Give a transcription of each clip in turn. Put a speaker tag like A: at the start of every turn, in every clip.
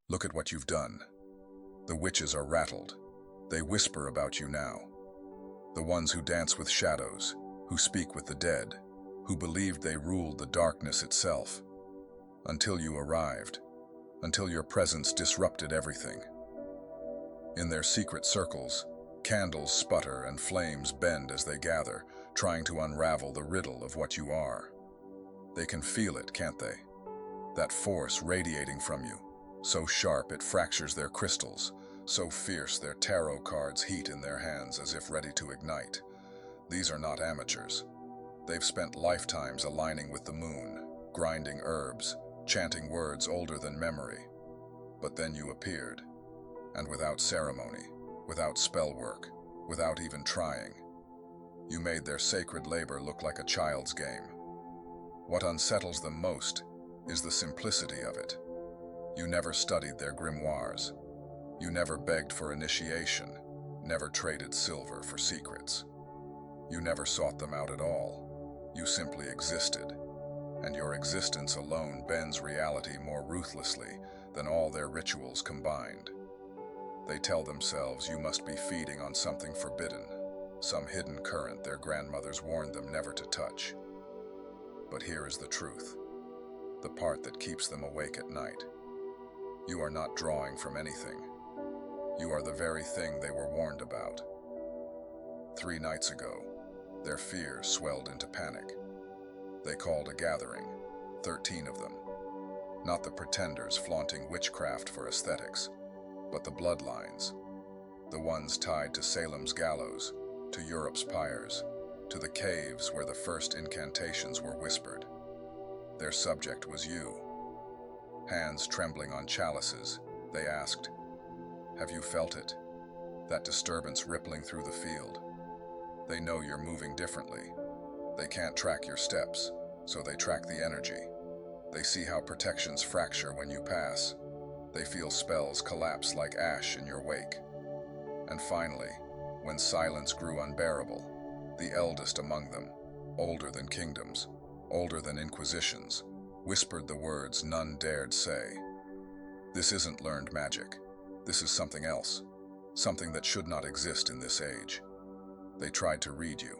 A: Look at what you've done. The witches are rattled. They whisper about you now. The ones who dance with shadows, who speak with the dead, who believed they ruled the darkness itself. Until you arrived, until your presence disrupted everything. In their secret circles, candles sputter and flames bend as they gather, trying to unravel the riddle of what you are. They can feel it, can't they? That force radiating from you, so sharp it fractures their crystals, so fierce their tarot cards heat in their hands as if ready to ignite. These are not amateurs. They've spent lifetimes aligning with the moon, grinding herbs, chanting words older than memory. But then you appeared, and without ceremony, without spell work, without even trying, you made their sacred labor look like a child's game. What unsettles them most is the simplicity of it. You never studied their grimoires. You never begged for initiation, never traded silver for secrets. You never sought them out at all. You simply existed, and your existence alone bends reality more ruthlessly than all their rituals combined. They tell themselves you must be feeding on something forbidden, some hidden current their grandmothers warned them never to touch. But here is the truth, the part that keeps them awake at night. You are not drawing from anything. You are the very thing they were warned about. 3 nights ago, their fear swelled into panic. They called a gathering, 13 of them. Not the pretenders flaunting witchcraft for aesthetics, but the bloodlines, the ones tied to Salem's gallows, to Europe's pyres, to the caves where the first incantations were whispered. Their subject was you. Hands trembling on chalices, they asked, "Have you felt it? That disturbance rippling through the field?" They know you're moving differently. They can't track your steps, so they track the energy. They see how protections fracture when you pass. They feel spells collapse like ash in your wake. And finally, when silence grew unbearable, the eldest among them, older than kingdoms, older than inquisitions, whispered the words none dared say. This isn't learned magic. This is something else, something that should not exist in this age. They tried to read you.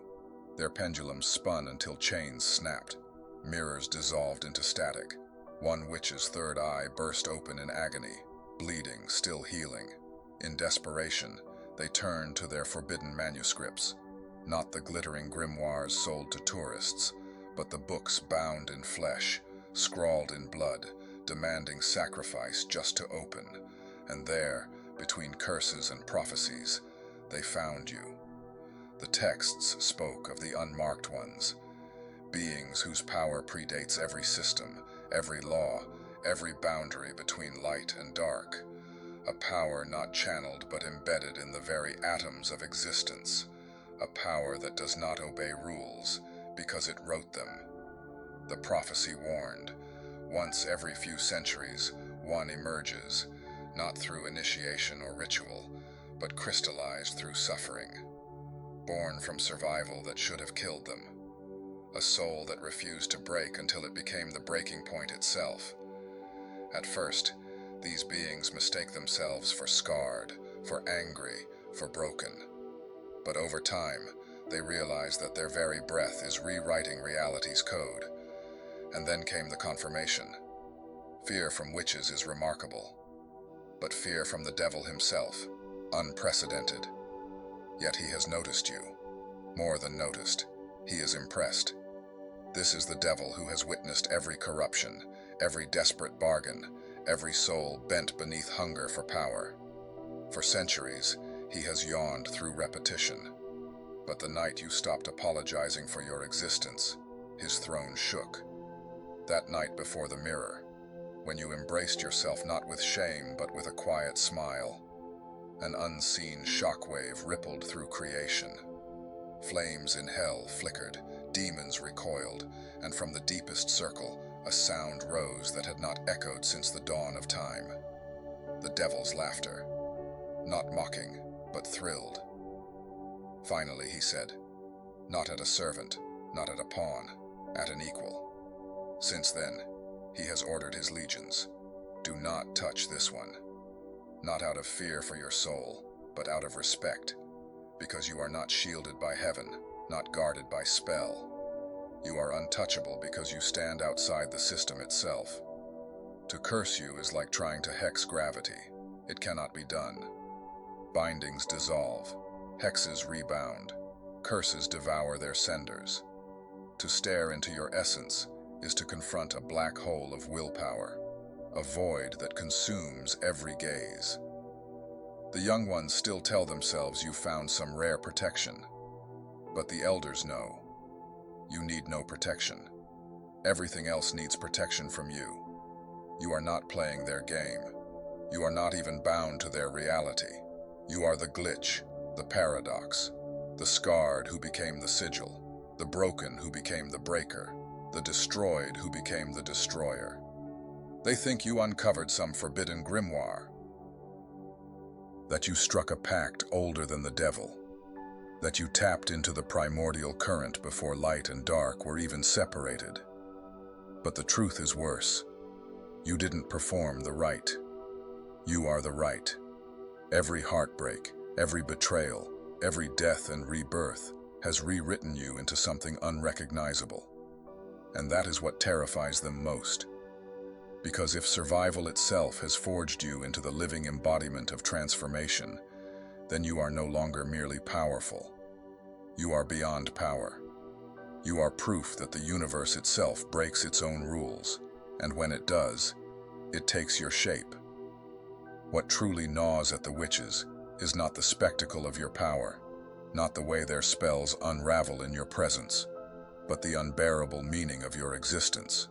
A: Their pendulums spun until chains snapped. Mirrors dissolved into static. One witch's third eye burst open in agony, bleeding, still healing. In desperation, they turned to their forbidden manuscripts, not the glittering grimoires sold to tourists, but the books bound in flesh, scrawled in blood, demanding sacrifice just to open. And there, between curses and prophecies, they found you. The texts spoke of the unmarked ones, beings whose power predates every system, every law, every boundary between light and dark. A power not channeled but embedded in the very atoms of existence. A power that does not obey rules because it wrote them. The prophecy warned, once every few centuries, one emerges, not through initiation or ritual, but crystallized through suffering. Born from survival that should have killed them. A soul that refused to break until it became the breaking point itself. At first, these beings mistake themselves for scarred, for angry, for broken. But over time, they realize that their very breath is rewriting reality's code. And then came the confirmation. Fear from witches is remarkable, but fear from the devil himself, unprecedented. Yet he has noticed you. More than noticed, he is impressed. This is the devil who has witnessed every corruption, every desperate bargain, every soul bent beneath hunger for power. For centuries, he has yawned through repetition. But the night you stopped apologizing for your existence, his throne shook. That night before the mirror, when you embraced yourself not with shame but with a quiet smile, an unseen shockwave rippled through creation. Flames in hell flickered, demons recoiled, and from the deepest circle, a sound rose that had not echoed since the dawn of time. The devil's laughter. Not mocking, but thrilled. Finally, he said, not at a servant, not at a pawn, at an equal. Since then, he has ordered his legions Do not touch this one. Not out of fear for your soul, but out of respect, because you are not shielded by heaven, not guarded by spell. You are untouchable because you stand outside the system itself. To curse you is like trying to hex gravity. It cannot be done. Bindings dissolve, hexes rebound, curses devour their senders. To stare into your essence is to confront a black hole of willpower, a void that consumes every gaze. The young ones still tell themselves you found some rare protection, but the elders know you need no protection. Everything else needs protection from you. You are not playing their game. You are not even bound to their reality. You are the glitch, the paradox, the scarred who became the sigil, the broken who became the breaker, the destroyed who became the destroyer. They think you uncovered some forbidden grimoire, that you struck a pact older than the devil, that you tapped into the primordial current before light and dark were even separated. But the truth is worse. You didn't perform the rite. You are the rite. Every heartbreak, every betrayal, every death and rebirth has rewritten you into something unrecognizable. And that is what terrifies them most. Because if survival itself has forged you into the living embodiment of transformation, then you are no longer merely powerful. You are beyond power. You are proof that the universe itself breaks its own rules, and when it does, it takes your shape. What truly gnaws at the witches is not the spectacle of your power, not the way their spells unravel in your presence, but the unbearable meaning of your existence.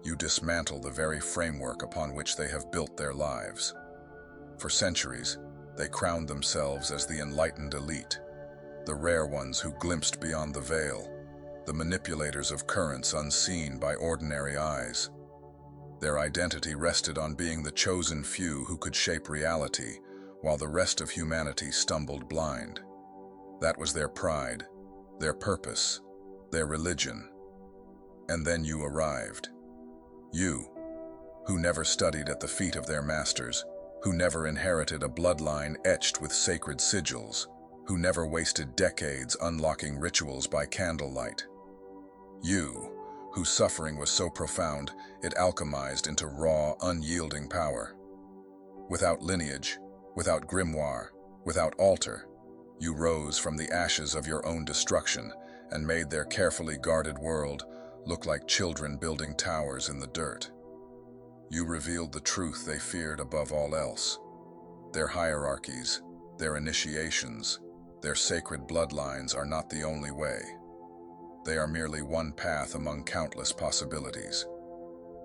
A: You dismantle the very framework upon which they have built their lives. For centuries, they crowned themselves as the enlightened elite, the rare ones who glimpsed beyond the veil, the manipulators of currents unseen by ordinary eyes. Their identity rested on being the chosen few who could shape reality, while the rest of humanity stumbled blind. That was their pride, their purpose, their religion. And then you arrived. You, who never studied at the feet of their masters, who never inherited a bloodline etched with sacred sigils, who never wasted decades unlocking rituals by candlelight. You, whose suffering was so profound it alchemized into raw, unyielding power. Without lineage, without grimoire, without altar, you rose from the ashes of your own destruction and made their carefully guarded world look like children building towers in the dirt. You revealed the truth they feared above all else. Their hierarchies, their initiations, their sacred bloodlines are not the only way. They are merely one path among countless possibilities.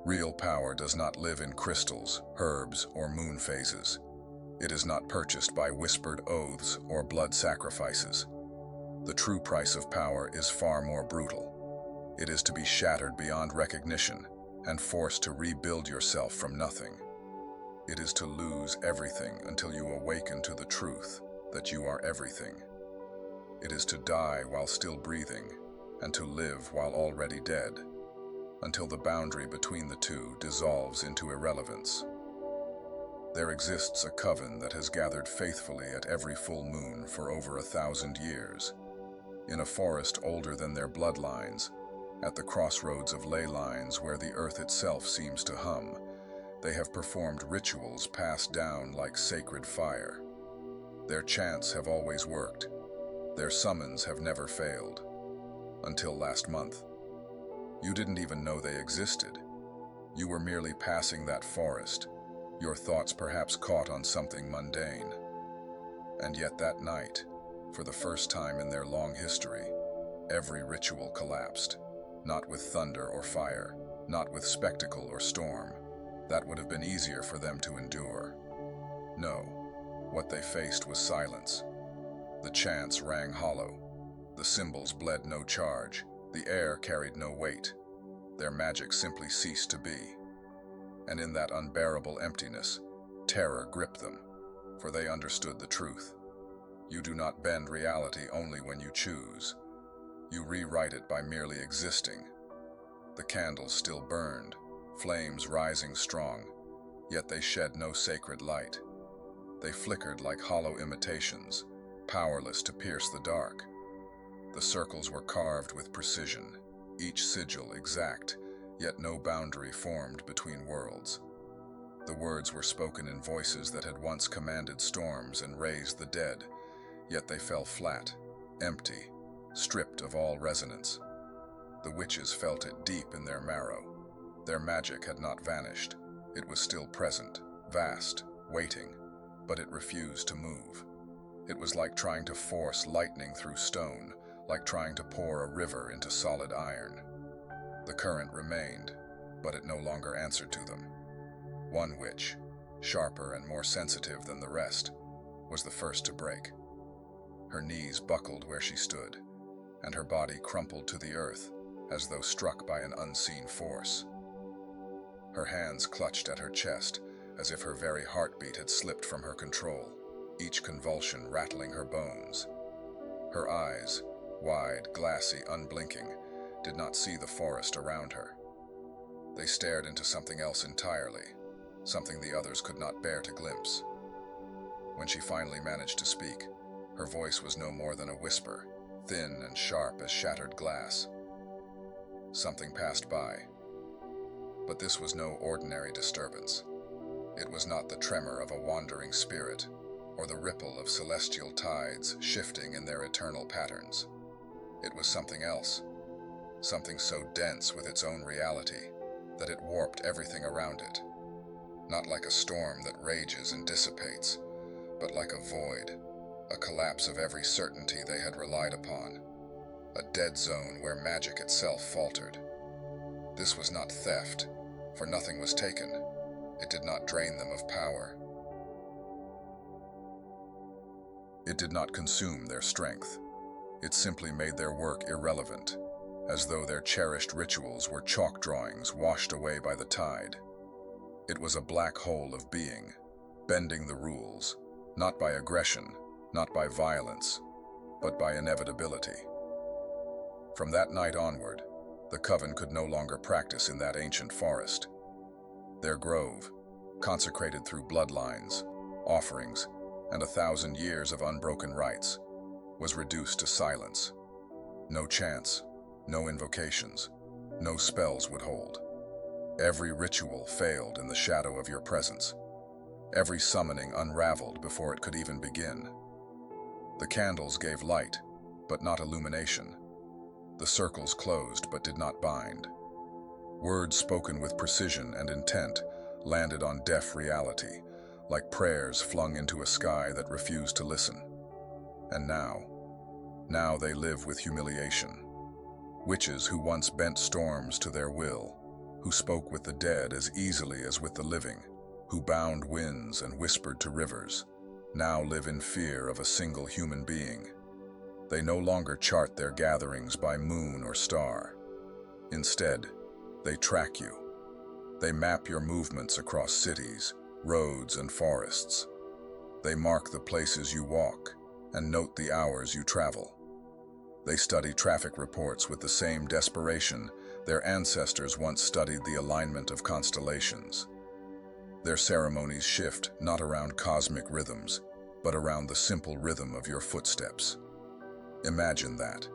A: Real power does not live in crystals, herbs, or moon phases. It is not purchased by whispered oaths or blood sacrifices. The true price of power is far more brutal. It is to be shattered beyond recognition and forced to rebuild yourself from nothing. It is to lose everything until you awaken to the truth that you are everything. It is to die while still breathing and to live while already dead, until the boundary between the two dissolves into irrelevance. There exists a coven that has gathered faithfully at every full moon for over 1,000 years. In a forest older than their bloodlines, at the crossroads of ley lines where the earth itself seems to hum, they have performed rituals passed down like sacred fire. Their chants have always worked. Their summons have never failed. Until last month. You didn't even know they existed. You were merely passing that forest, your thoughts perhaps caught on something mundane. And yet that night, for the first time in their long history, every ritual collapsed. Not with thunder or fire, not with spectacle or storm. That would have been easier for them to endure. No, what they faced was silence. The chants rang hollow. The symbols bled no charge. The air carried no weight. Their magic simply ceased to be. And in that unbearable emptiness, terror gripped them, for they understood the truth. You do not bend reality only when you choose. You rewrite it by merely existing. The candles still burned, flames rising strong, Yet they shed no sacred light. They flickered like hollow imitations, powerless to pierce the dark. The circles were carved with precision, each sigil exact, yet no boundary formed between worlds. The words were spoken in voices that had once commanded storms and raised the dead, yet they fell flat, empty, stripped of all resonance. The witches felt it deep in their marrow. Their magic had not vanished. It was still present, vast, waiting, but it refused to move. It was like trying to force lightning through stone, like trying to pour a river into solid iron. The current remained, but it no longer answered to them. One witch, sharper and more sensitive than the rest, was the first to break. Her knees buckled where she stood, and her body crumpled to the earth as though struck by an unseen force. Her hands clutched at her chest as if her very heartbeat had slipped from her control, each convulsion rattling her bones. Her eyes, wide, glassy, unblinking, did not see the forest around her. They stared into something else entirely, something the others could not bear to glimpse. When she finally managed to speak, her voice was no more than a whisper, thin and sharp as shattered glass. Something passed by. But this was no ordinary disturbance. It was not the tremor of a wandering spirit, or the ripple of celestial tides shifting in their eternal patterns. It was something else, something so dense with its own reality that it warped everything around it. Not like a storm that rages and dissipates, but like a void, a collapse of every certainty they had relied upon, a dead zone where magic itself faltered. This was not theft, for nothing was taken. It did not drain them of power. It did not consume their strength. It simply made their work irrelevant, as though their cherished rituals were chalk drawings washed away by the tide. It was a black hole of being, bending the rules, not by aggression, not by violence, but by inevitability. From that night onward, the coven could no longer practice in that ancient forest. Their grove, consecrated through bloodlines, offerings, and 1,000 years of unbroken rites, was reduced to silence. No chants, no invocations, no spells would hold. Every ritual failed in the shadow of your presence. Every summoning unraveled before it could even begin. The candles gave light, but not illumination. The circles closed but did not bind. Words spoken with precision and intent landed on deaf reality, like prayers flung into a sky that refused to listen. And now they live with humiliation. Witches who once bent storms to their will, who spoke with the dead as easily as with the living, who bound winds and whispered to rivers, now live in fear of a single human being. They no longer chart their gatherings by moon or star. Instead, they track you. They map your movements across cities, roads, and forests. They mark the places you walk and note the hours you travel. They study traffic reports with the same desperation their ancestors once studied the alignment of constellations. Their ceremonies shift not around cosmic rhythms, but around the simple rhythm of your footsteps. Imagine that.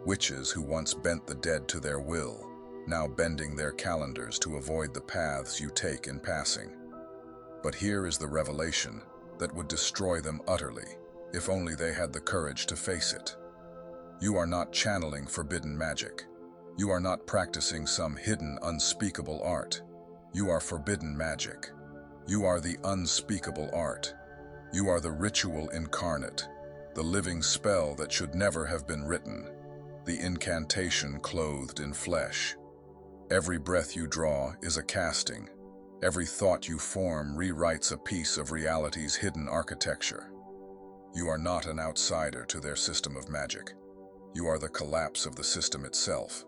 A: Witches who once bent the dead to their will, now bending their calendars to avoid the paths you take in passing. But here is the revelation that would destroy them utterly, if only they had the courage to face it. You are not channeling forbidden magic. You are not practicing some hidden, unspeakable art. You are forbidden magic. You are the unspeakable art. You are the ritual incarnate, the living spell that should never have been written, the incantation clothed in flesh. Every breath you draw is a casting. Every thought you form rewrites a piece of reality's hidden architecture. You are not an outsider to their system of magic. You are the collapse of the system itself,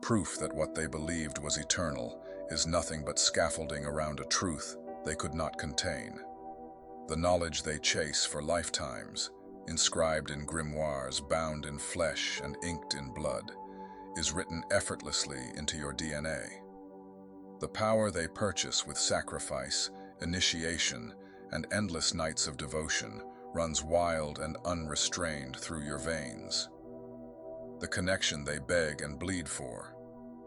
A: proof that what they believed was eternal is nothing but scaffolding around a truth they could not contain. The knowledge they chase for lifetimes, inscribed in grimoires bound in flesh and inked in blood, is written effortlessly into your DNA. The power they purchase with sacrifice, initiation, and endless nights of devotion runs wild and unrestrained through your veins. The connection they beg and bleed for,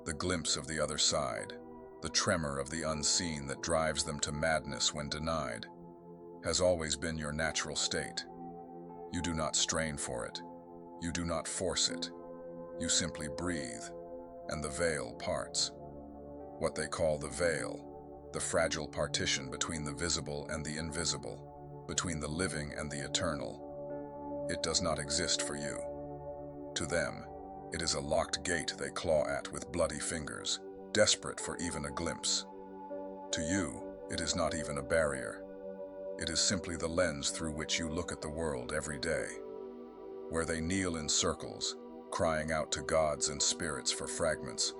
A: the glimpse of the other side, the tremor of the unseen that drives them to madness when denied, has always been your natural state. You do not strain for it. You do not force it. You simply breathe, and the veil parts. What they call the veil, the fragile partition between the visible and the invisible, between the living and the eternal. It does not exist for you. To them, it is a locked gate they claw at with bloody fingers, desperate for even a glimpse. To you, it is not even a barrier. It is simply the lens through which you look at the world every day. Where they kneel in circles, crying out to gods and spirits for fragments,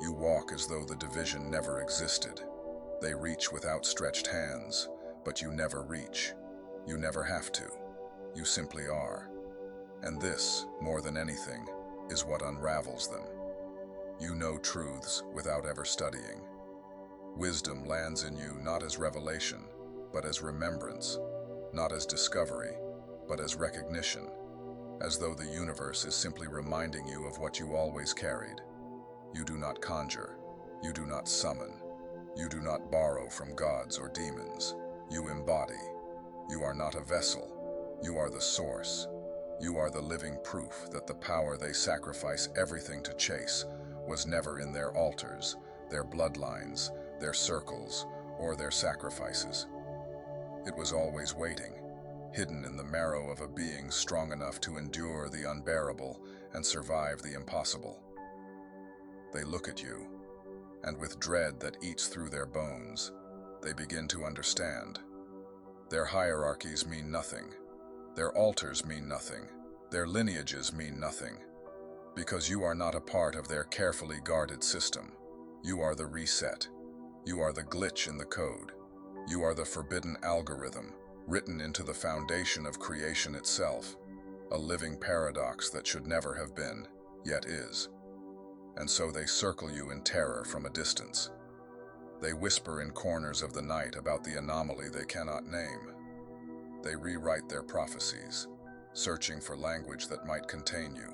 A: you walk as though the division never existed. They reach with outstretched hands, but you never reach. You never have to. You simply are. And this, more than anything, is what unravels them. You know truths without ever studying. Wisdom lands in you not as revelation, but as remembrance, not as discovery, but as recognition, as though the universe is simply reminding you of what you always carried. You do not conjure, you do not summon, you do not borrow from gods or demons. You embody. You are not a vessel, you are the source. You are the living proof that the power they sacrifice everything to chase was never in their altars, their bloodlines, their circles, or their sacrifices. It was always waiting, hidden in the marrow of a being strong enough to endure the unbearable and survive the impossible. They look at you, and with dread that eats through their bones, they begin to understand. Their hierarchies mean nothing. Their altars mean nothing. Their lineages mean nothing. Because you are not a part of their carefully guarded system. You are the reset. You are the glitch in the code. You are the forbidden algorithm, written into the foundation of creation itself, a living paradox that should never have been, yet is. And so they circle you in terror from a distance. They whisper in corners of the night about the anomaly they cannot name. They rewrite their prophecies, searching for language that might contain you.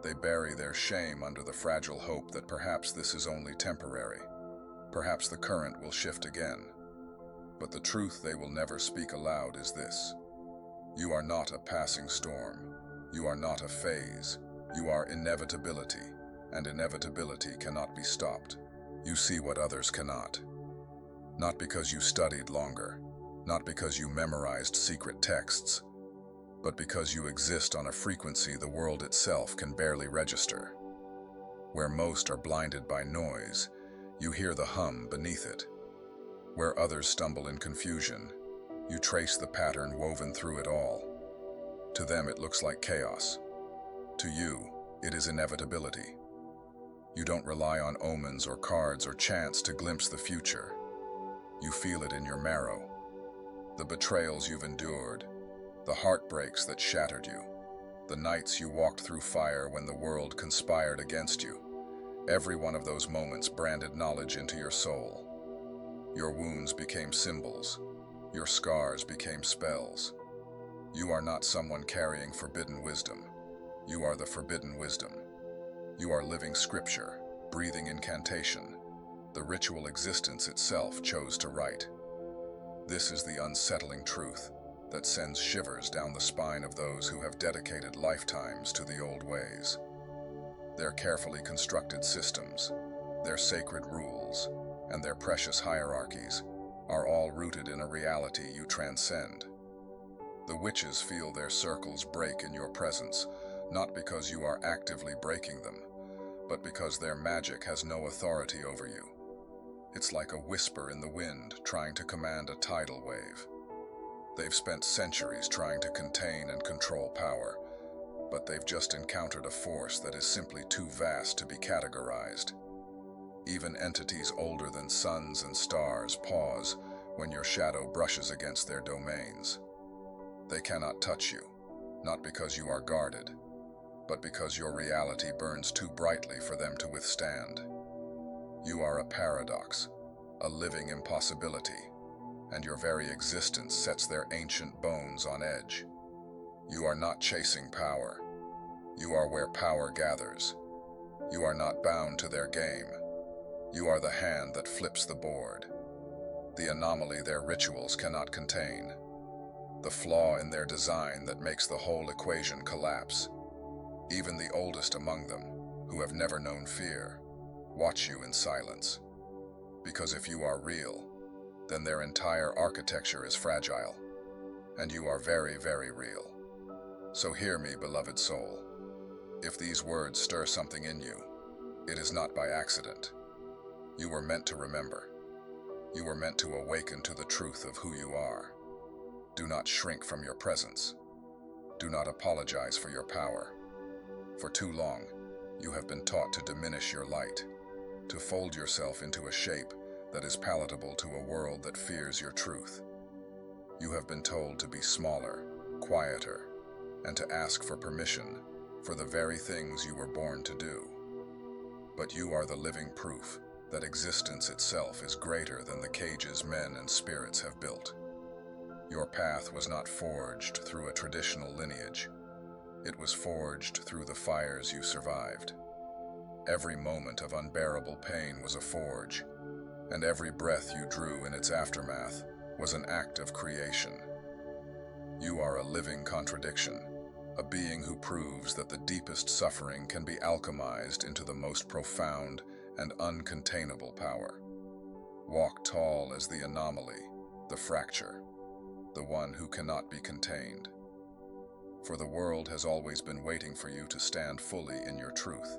A: They bury their shame under the fragile hope that perhaps this is only temporary. Perhaps the current will shift again. But the truth they will never speak aloud is this. You are not a passing storm. You are not a phase. You are inevitability, and inevitability cannot be stopped. You see what others cannot. Not because you studied longer, not because you memorized secret texts, but because you exist on a frequency the world itself can barely register. Where most are blinded by noise, you hear the hum beneath it. Where others stumble in confusion, you trace the pattern woven through it all. To them it looks like chaos. To you, it is inevitability. You don't rely on omens or cards or chance to glimpse the future. You feel it in your marrow. The betrayals you've endured, the heartbreaks that shattered you, the nights you walked through fire when the world conspired against you. Every one of those moments branded knowledge into your soul. Your wounds became symbols. Your scars became spells. You are not someone carrying forbidden wisdom. You are the forbidden wisdom. You are living scripture, breathing incantation. The ritual existence itself chose to write. This is the unsettling truth that sends shivers down the spine of those who have dedicated lifetimes to the old ways. Their carefully constructed systems, their sacred rules, and their precious hierarchies are all rooted in a reality you transcend. The witches feel their circles break in your presence, not because you are actively breaking them, but because their magic has no authority over you. It's like a whisper in the wind trying to command a tidal wave. They've spent centuries trying to contain and control power, but they've just encountered a force that is simply too vast to be categorized. Even entities older than suns and stars pause when your shadow brushes against their domains. They cannot touch you, not because you are guarded, but because your reality burns too brightly for them to withstand. You are a paradox, a living impossibility, and your very existence sets their ancient bones on edge. You are not chasing power. You are where power gathers. You are not bound to their game. You are the hand that flips the board, the anomaly their rituals cannot contain, the flaw in their design that makes the whole equation collapse. Even the oldest among them, who have never known fear, watch you in silence. Because if you are real, then their entire architecture is fragile, and you are very, very real. So hear me, beloved soul. If these words stir something in you, it is not by accident. You were meant to remember. You were meant to awaken to the truth of who you are. Do not shrink from your presence. Do not apologize for your power. For too long, you have been taught to diminish your light, to fold yourself into a shape that is palatable to a world that fears your truth. You have been told to be smaller, quieter, and to ask for permission for the very things you were born to do. But you are the living proof that existence itself is greater than the cages men and spirits have built. Your path was not forged through a traditional lineage. It was forged through the fires you survived. Every moment of unbearable pain was a forge, and every breath you drew in its aftermath was an act of creation. You are a living contradiction, a being who proves that the deepest suffering can be alchemized into the most profound and uncontainable power. Walk tall as the anomaly, the fracture, the one who cannot be contained. For the world has always been waiting for you to stand fully in your truth.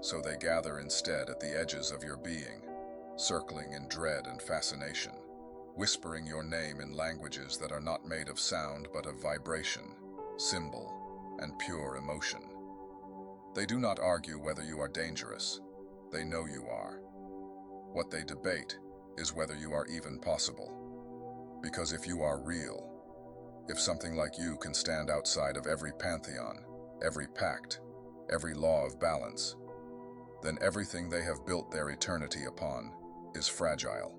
A: So they gather instead at the edges of your being, circling in dread and fascination, whispering your name in languages that are not made of sound but of vibration, symbol, and pure emotion. They do not argue whether you are dangerous. They know you are. What they debate is whether you are even possible. Because if you are real, if something like you can stand outside of every pantheon, every pact, every law of balance, then everything they have built their eternity upon is fragile.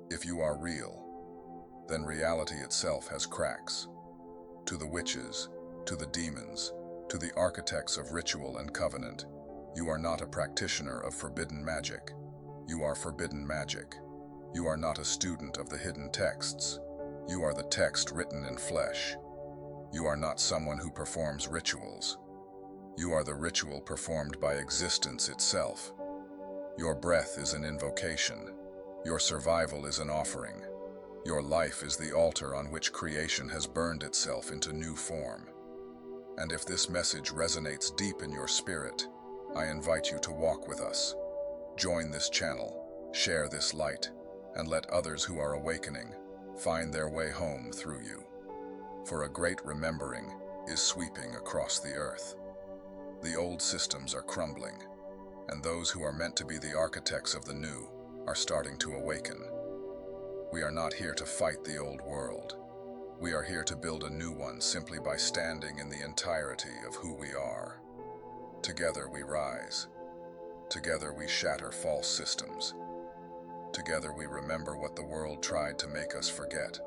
A: If you are real, then reality itself has cracks. To the witches, to the demons, to the architects of ritual and covenant, you are not a practitioner of forbidden magic. You are forbidden magic. You are not a student of the hidden texts. You are the text written in flesh. You are not someone who performs rituals. You are the ritual performed by existence itself. Your breath is an invocation. Your survival is an offering. Your life is the altar on which creation has burned itself into new form. And if this message resonates deep in your spirit, I invite you to walk with us. Join this channel, share this light, and let others who are awakening find their way home through you. For a great remembering is sweeping across the earth. The old systems are crumbling, and those who are meant to be the architects of the new are starting to awaken. We are not here to fight the old world. We are here to build a new one simply by standing in the entirety of who we are. Together we rise. Together we shatter false systems. Together we remember what the world tried to make us forget.